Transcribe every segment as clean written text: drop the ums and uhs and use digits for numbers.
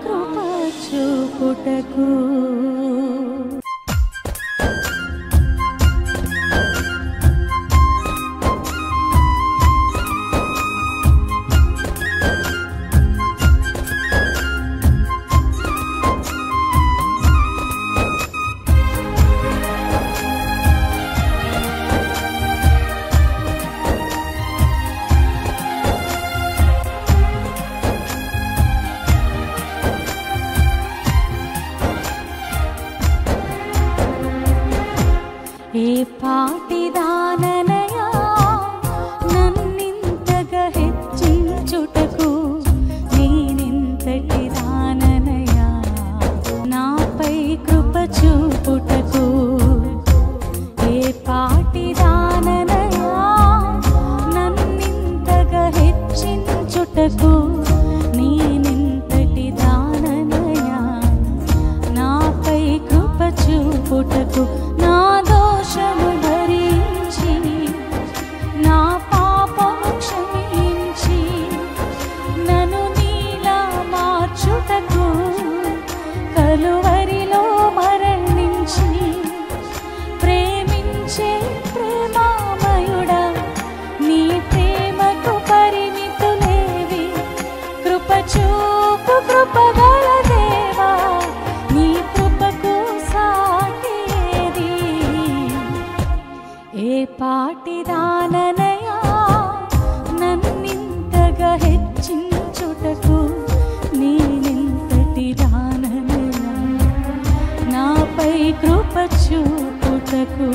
కృప చూపుటకు ఏ పాటిదాననయా నన్నింతగా హెచ్చించుటకు నేనింతటి దాననయా నాపై కృప చూపుటకు ఏ పాటిదాననయా నన్నింతగా హెచ్చించుటకు నేనింతటి దాననయా నాపై కృప చూపుటకు నా దోషము భరించి నా పాపము క్షమించి నన్ను నీలా మార్చుటకు కలువరిలో మరణించి ప్రేమించే ప్రేమామయుడా నీ ప్రేమకు పరిమితులేవి కృప చూపు కృపగల దేవా నీ కృపకు ఏ పాటిదాననయా నన్నింతగా హెచ్చించుటకు నేనింతటి దాననయా నాపై కృప చూపుటకు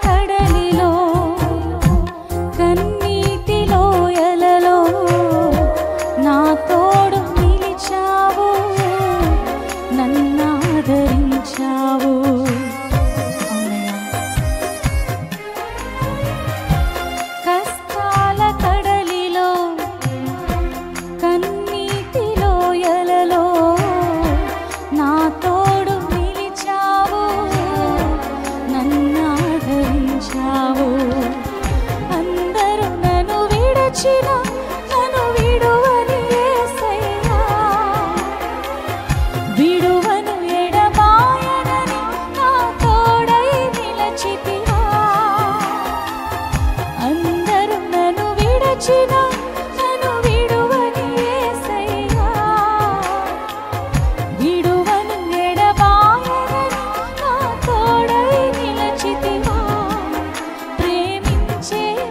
కడలిలో కన్నీటి లోయలలో నా తోడు నిలిచావు నన్ను ఆదరించావు కష్టాల కడలిలో కన్నీటి లోయలలో నా తోడు నిలిచావు అందరూ నన్ను విడచిన నన్ను విడువని యేసయ్యా విడువను ఎడబాయనని నా తోడై నిలచితివా అందరూ నన్ను విడచిన నన్ను విడువని యేసయ్యా విడువను ఎడబాయనని నా తోడై నిలచితివా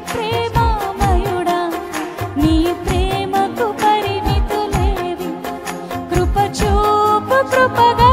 ప్రేమామయుడా నీ ప్రేమకు పరిమితులేవి కృప చూపు కృపగా